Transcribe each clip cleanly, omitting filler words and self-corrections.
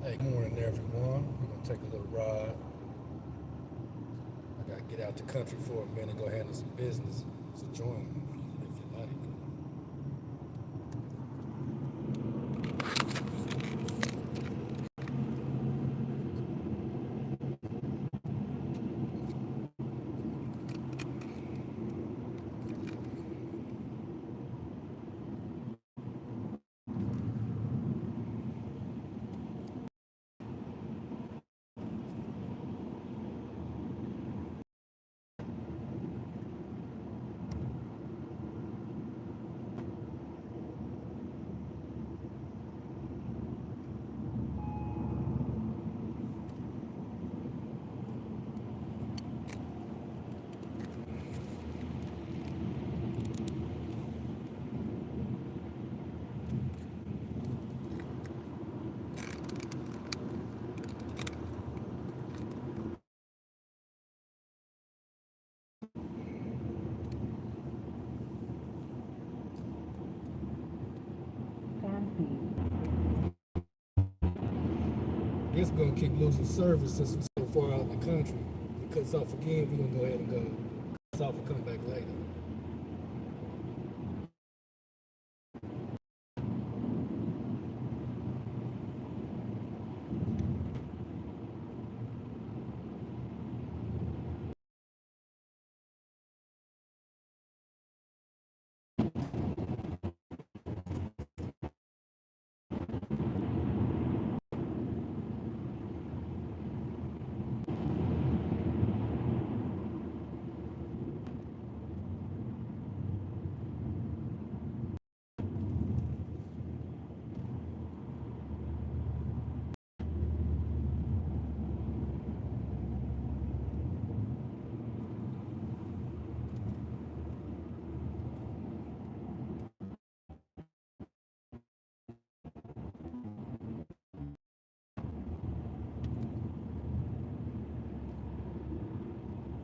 Hey, good morning, everyone. We're gonna take a little ride. I gotta get out the country for a minute, go handle some business. So join me if you like. Guess we're gonna keep losing service since we're so far out in the country. If it cuts off again, we're gonna go ahead and go. Cuts off and come back later.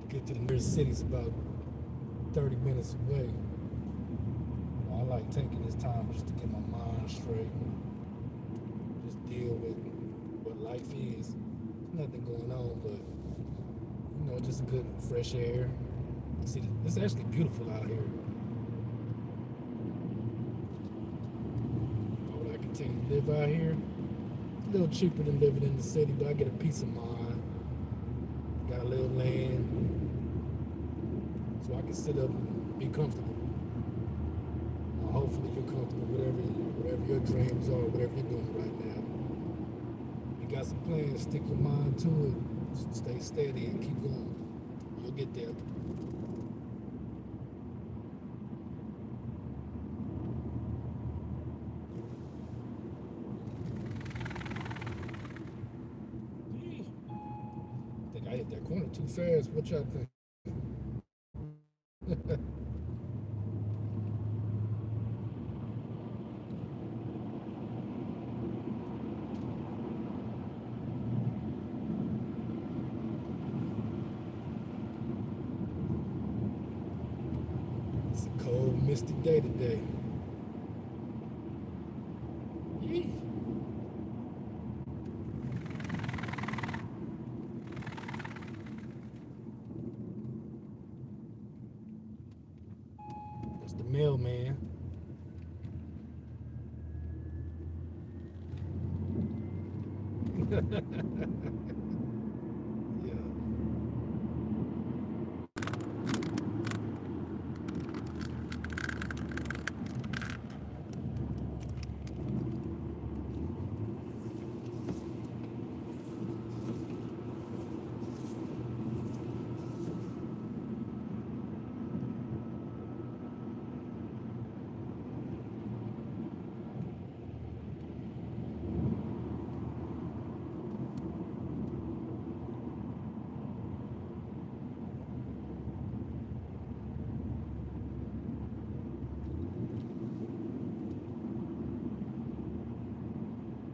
To get to the nearest city's about 30 minutes away. I like taking this time just to get my mind straight, just deal with what life is. There's nothing going on, but just good fresh air. See, it's actually beautiful out here. Would I continue to live out here? It's a little cheaper than living in the city, but I get a peace of mind. Got a little land, so I can sit up and be comfortable. Hopefully you're comfortable, whatever your dreams are, whatever you're doing right now. You got some plans, stick your mind to it, stay steady and keep going. You'll get there. I think I hit that corner too fast. What y'all think? It's a cold, misty day today. Yee. That's the mailman. Yeah.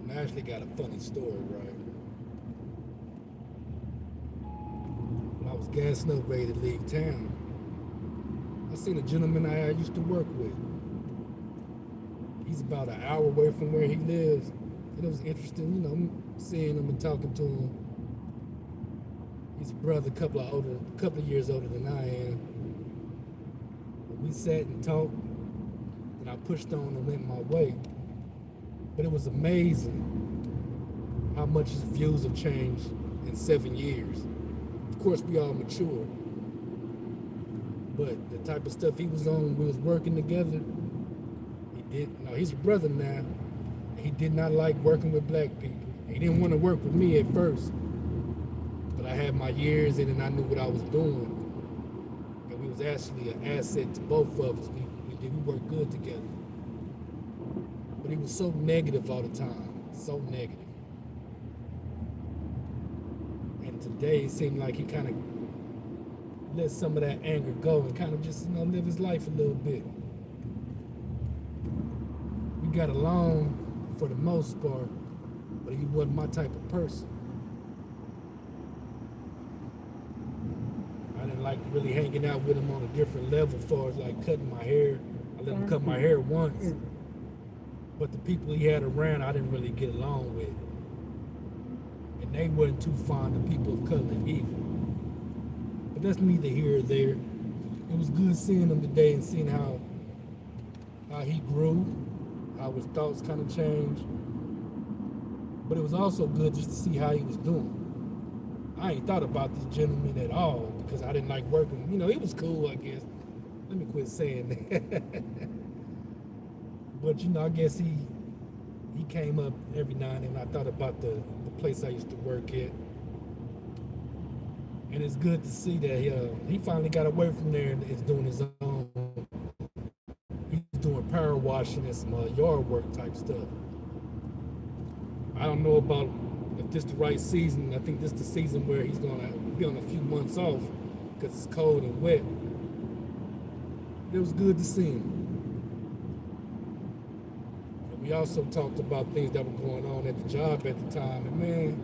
And I actually got a funny story, right? When I was gassing up ready to leave town, I seen a gentleman I used to work with. He's about an hour away from where he lives, And it was interesting, you know, seeing him and talking to him. He's a brother, a couple of years older than I am. We sat and talked, and I pushed on and went my way. But it was amazing how much his views have changed in 7 years. Of course, we all mature, but the type of stuff he was on when we was working together, he's a brother now. He did not like working with black people. He didn't want to work with me at first, but I had my years in and I knew what I was doing. And we was actually an asset to both of us. We worked good together. But he was so negative all the time, so negative. And today it seemed like he kind of let some of that anger go and kind of just, you know, live his life a little bit. We got along for the most part, but he wasn't my type of person. I didn't like really hanging out with him on a different level as far as like cutting my hair. I let him cut my hair once, but the people he had around I didn't really get along with. And they weren't too fond of people of color either. But that's neither here or there. It was good seeing him today and seeing how he grew, how his thoughts kind of changed. But it was also good just to see how he was doing. I ain't thought about this gentleman at all because I didn't like working. You know, he was cool, I guess. Let me quit saying that. But, you know, I guess he came up every now and then. I thought about the place I used to work at. And it's good to see that he finally got away from there and is doing his own. He's doing power washing and some yard work type stuff. I don't know about if this the right season. I think this the season where he's going to be on a few months off because it's cold and wet. It was good to see him. And we also talked about things that were going on at the job at the time. And man,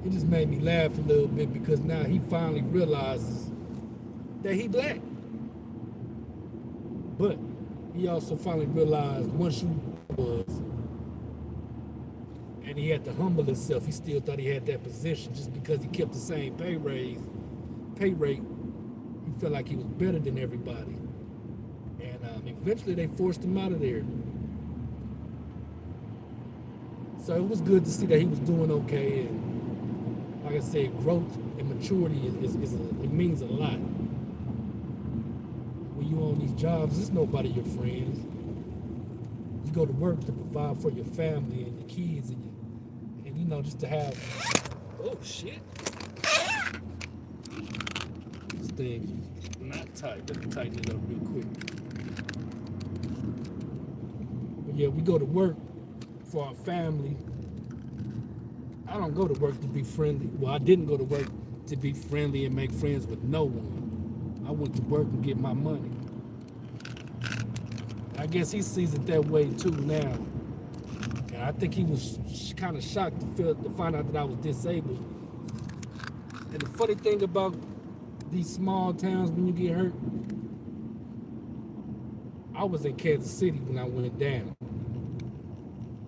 it just made me laugh a little bit because now he finally realizes that he black. But he also finally realized once you was, and he had to humble himself. He still thought he had that position just because he kept the same pay rate. He felt like he was better than everybody. And eventually they forced him out of there. So it was good to see that he was doing okay. And like I said, growth and maturity it means a lot. When you on these jobs, it's nobody your friends. You go to work to provide for your family and your kids and you know, just to have. Oh shit! This thing is not tight. Let me tighten it up real quick. But yeah, we go to work for our family. I don't go to work to be friendly. Well, I didn't go to work to be friendly and make friends with no one. I went to work and get my money. I guess he sees it that way too now. And I think he was kind of shocked to find out that I was disabled. And the funny thing about these small towns when you get hurt, I was in Kansas City when I went down.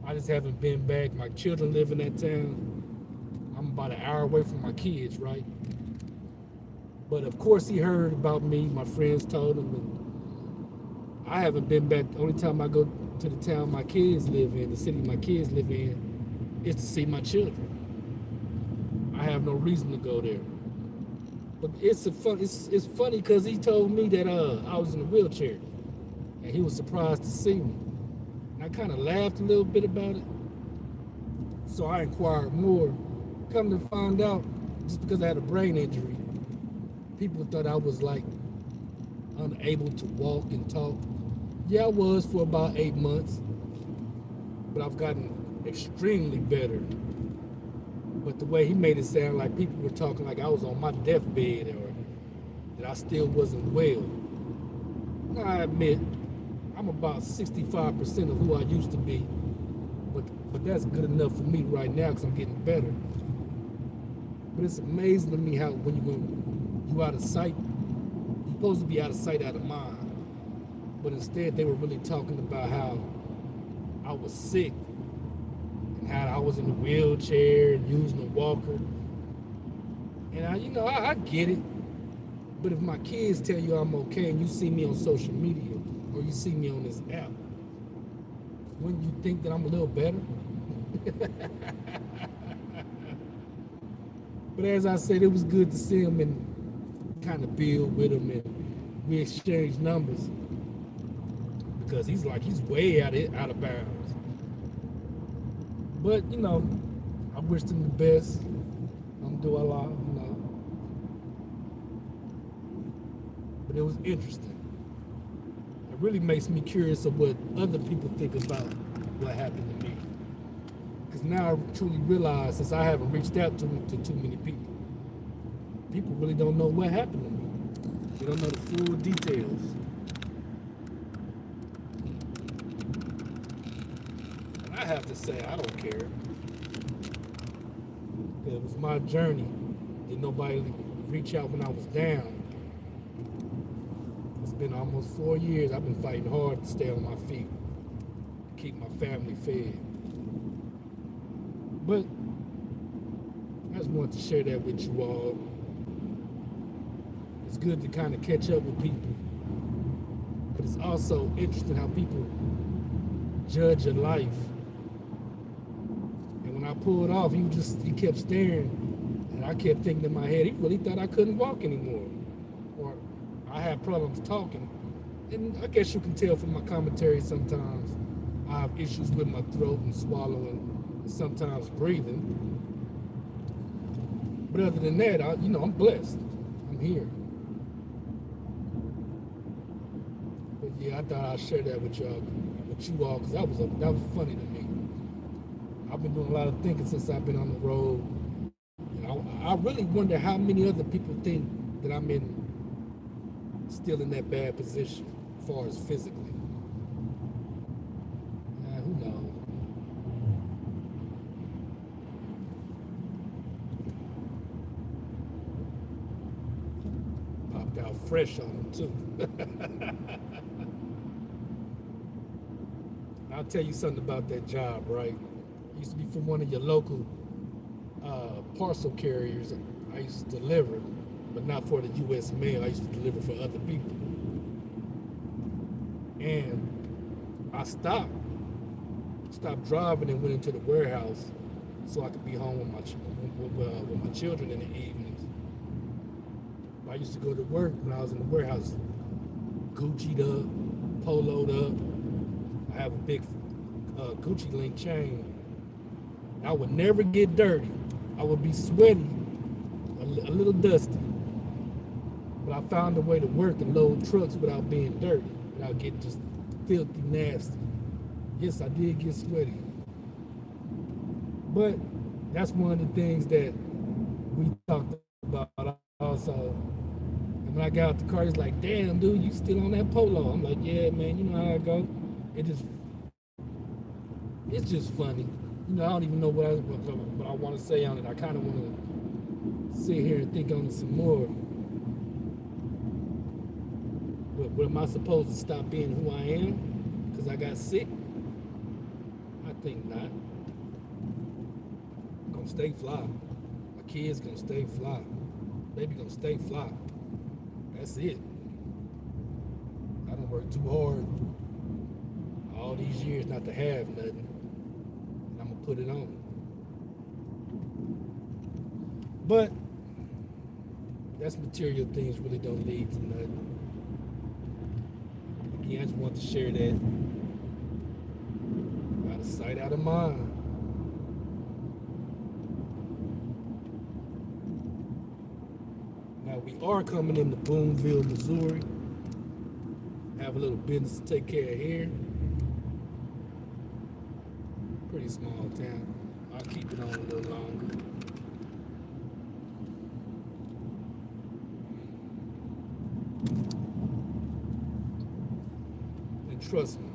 I just haven't been back. My children live in that town. I'm about an hour away from my kids, right? But of course he heard about me. My friends told him. And I haven't been back. The only time I go to the town my kids live in, the city my kids live in, is to see my children. I have no reason to go there. But it's funny because he told me that I was in a wheelchair. And he was surprised to see me. And I kind of laughed a little bit about it. So I inquired more. Come to find out, just because I had a brain injury, people thought I was like unable to walk and talk. Yeah, I was for about 8 months, but I've gotten extremely better. But the way he made it sound like people were talking like I was on my deathbed or that I still wasn't well. Now I admit, I'm about 65% of who I used to be, but that's good enough for me right now because I'm getting better. But it's amazing to me how when you out of sight, you're supposed to be out of sight, out of mind. But instead, they were really talking about how I was sick how I was in a wheelchair, using a walker. And I get it. But if my kids tell you I'm okay and you see me on social media or you see me on this app, wouldn't you think that I'm a little better? But as I said, it was good to see him and kind of build with him, and we exchanged numbers because he's way out of bounds. But I wished him the best. Alhamdulillah. But it was interesting. It really makes me curious of what other people think about what happened to me. Because now I truly realize, since I haven't reached out to too many people, people really don't know what happened to me. They don't know the full details. And I have to say, I don't care. Because it was my journey. Did nobody reach out when I was down? It's been almost 4 years. I've been fighting hard to stay on my feet, to keep my family fed. But I just wanted to share that with you all. It's good to kind of catch up with people. But it's also interesting how people judge your life. And when I pulled off, he kept staring. And I kept thinking in my head, he really thought I couldn't walk anymore. Or I had problems talking. And I guess you can tell from my commentary sometimes I have issues with my throat and swallowing and sometimes breathing. But other than that, I'm blessed. I'm here. But yeah, I thought I'd share that with you all, because that was funny to me. I've been doing a lot of thinking since I've been on the road. And I really wonder how many other people think that I'm still in that bad position as far as physically. Who knows? Popped out fresh on them too. I'll tell you something about that job, right? It used to be for one of your local parcel carriers. I used to deliver, but not for the U.S. mail. I used to deliver for other people. And I stopped driving and went into the warehouse so I could be home with my children in the evenings. I used to go to work when I was in the warehouse, Gucci'd up, poloed up. I have a big Gucci link chain. I would never get dirty. I would be sweaty, a little dusty. But I found a way to work and load trucks without being dirty, without getting just filthy nasty. Yes, I did get sweaty. But that's one of the things that we talked about also. And when I got out the car, he's like, damn, dude, you still on that polo? I'm like, yeah, man, you know how I go. It's just funny. I don't even know what I want to say on it. I kind of want to sit here and think on it some more. But am I supposed to stop being who I am because I got sick? I think not. I'm going to stay fly. My kids going to stay fly. Baby going to stay fly. That's it. I done worked too hard all these years not to have nothing. I'm gonna put it on. But that's material things really don't lead to nothing. Again, I just want to share that. Out of sight, out of mind. Now we are coming into Boonville, Missouri. Have a little business to take care of here. Pretty small town. I'll keep it on a little longer. And trust me,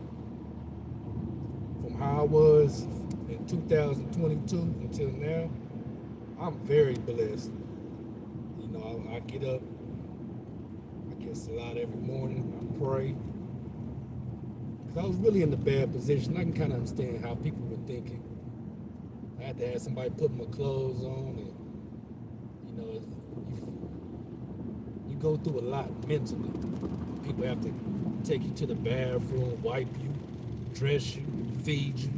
from how I was in 2022 until now, I'm very blessed. I get up, I get salat every morning, I pray. Because I was really in a bad position. I can kind of understand how people were thinking. I had to have somebody put my clothes on, and you know, you go through a lot mentally. People have to take you to the bathroom, wipe you, dress you, feed you.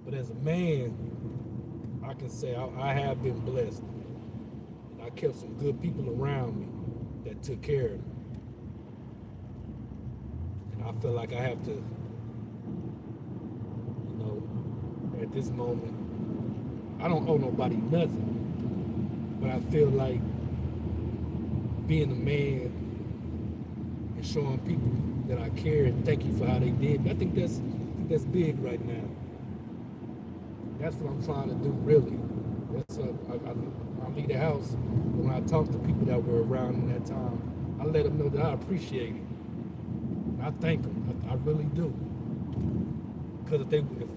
But as a man, I can say I have been blessed. And I kept some good people around me that took care of me. And I feel like I have to, at this moment, I don't owe nobody nothing. But I feel like being a man and showing people that I care and thank you for how they did. I think that's big right now. That's what I'm trying to do, really. I leave the house, when I talk to people that were around in that time, I let them know that I appreciate it. I thank them. I really do. Because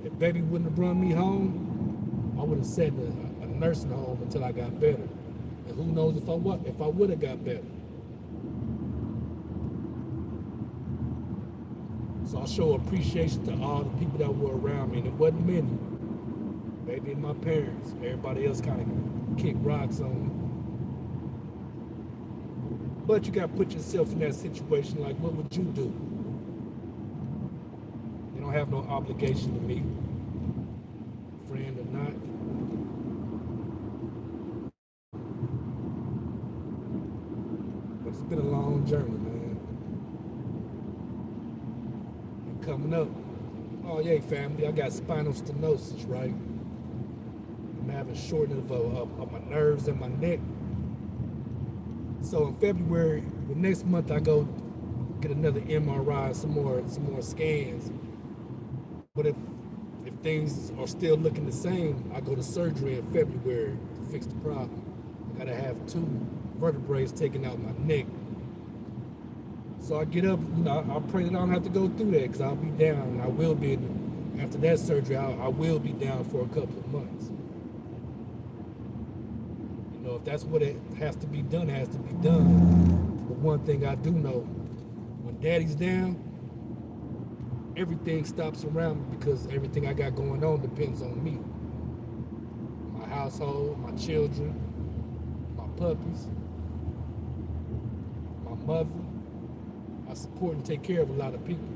if baby wouldn't have brought me home, I would have sat in a nursing home until I got better. And who knows if I would have got better. So I show appreciation to all the people that were around me, and it wasn't many. Maybe my parents. Everybody else kind of kicked rocks on me. But you got to put yourself in that situation. Like, what would you do? You don't have no obligation to me, friend or not. But it's been a long journey, man. And coming up, oh yeah, family, I got spinal stenosis, right? I'm having shortening of my nerves in my neck. So in February, the next month, I go get another MRI, some more scans. But if things are still looking the same, I go to surgery in February to fix the problem. I gotta have 2 vertebrae taken out my neck. So I get up, I pray that I don't have to go through that, because I'll be down, and I will be, after that surgery, I will be down for a couple of months. If that's what it has to be done, it has to be done. But one thing I do know, when daddy's down, everything stops around me, because everything I got going on depends on me. My household, my children, my puppies, my mother. I support and take care of a lot of people.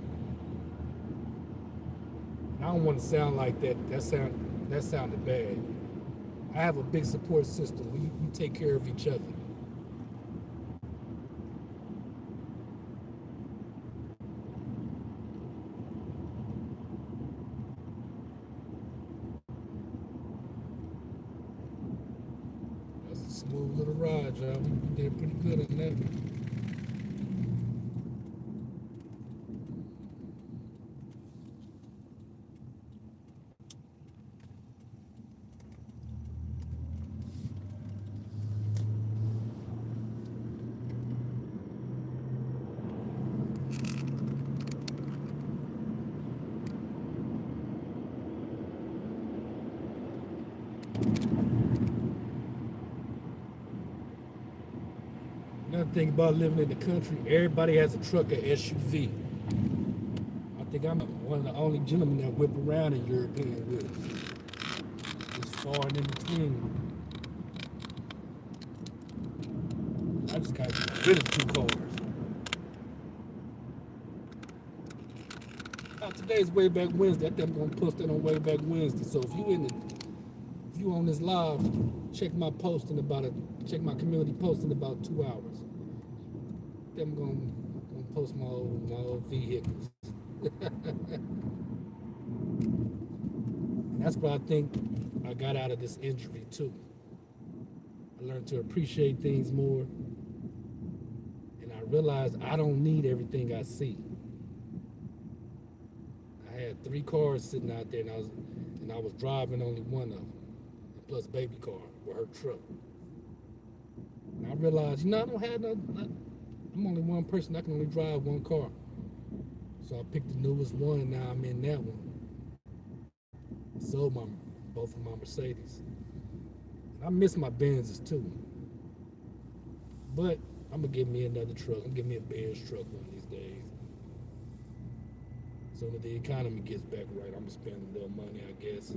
And I don't want to sound like that. That sounded bad. I have a big support system. We take care of each other. That's a smooth little ride, y'all. We did pretty good on that. Another thing about living in the country, everybody has a truck or SUV. I think I'm one of the only gentlemen that whip around in European wheels. It's far and in between. I just got to get rid of 2 cars. Today's Way Back Wednesday. I think I'm gonna post that on Way Back Wednesday. So if you on this live, check my community post in about 2 hours. I'm gonna post my old vehicles. And that's what I think I got out of this injury too. I learned to appreciate things more, and I realized I don't need everything I see. I had 3 cars sitting out there, and I was driving only one of them, plus baby car with her truck. And I realized, I don't have I'm only one person. I can only drive 1 car. So I picked the newest one, and now I'm in that one. I sold both of my Mercedes. And I miss my Benzes too. But I'm gonna get me another truck. I'm gonna get me a Benz truck one of these days. Soon as the economy gets back right, I'm gonna spend a little money, I guess.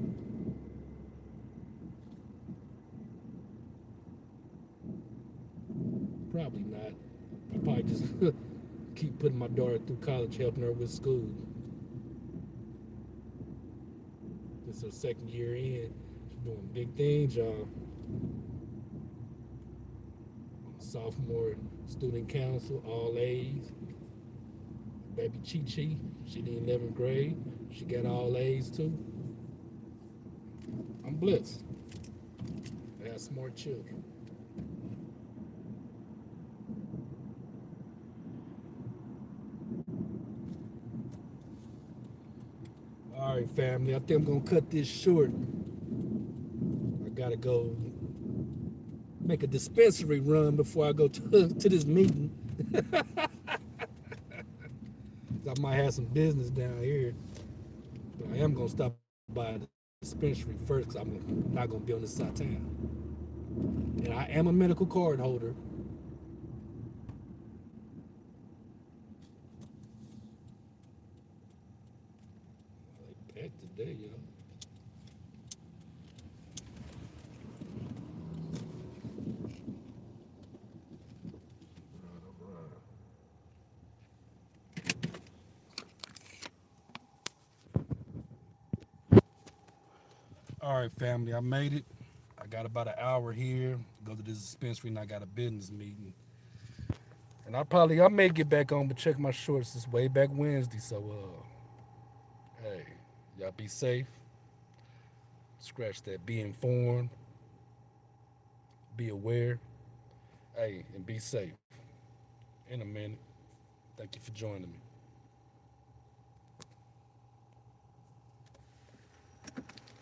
Probably not. I probably just keep putting my daughter through college, helping her with school. This is her second year in. She's doing big things, y'all. Sophomore student council, all A's. Baby Chi Chi, she in the 11th grade. She got all A's too. I'm blessed. I have smart children. All right, family. I think I'm gonna cut this short. I gotta go make a dispensary run before I go to this meeting. I might have some business down here, but I am gonna stop by the dispensary first because I'm not gonna be on this side of town. And I am a medical card holder. They packed today, yo. All right. All right, family. I made it. I got about an hour here. Go to this dispensary, and I got a business meeting. And I may get back on, but check my shorts. It's way back Wednesday, so hey, y'all be safe. Scratch that. Be informed. Be aware. Hey, and be safe. In a minute. Thank you for joining me.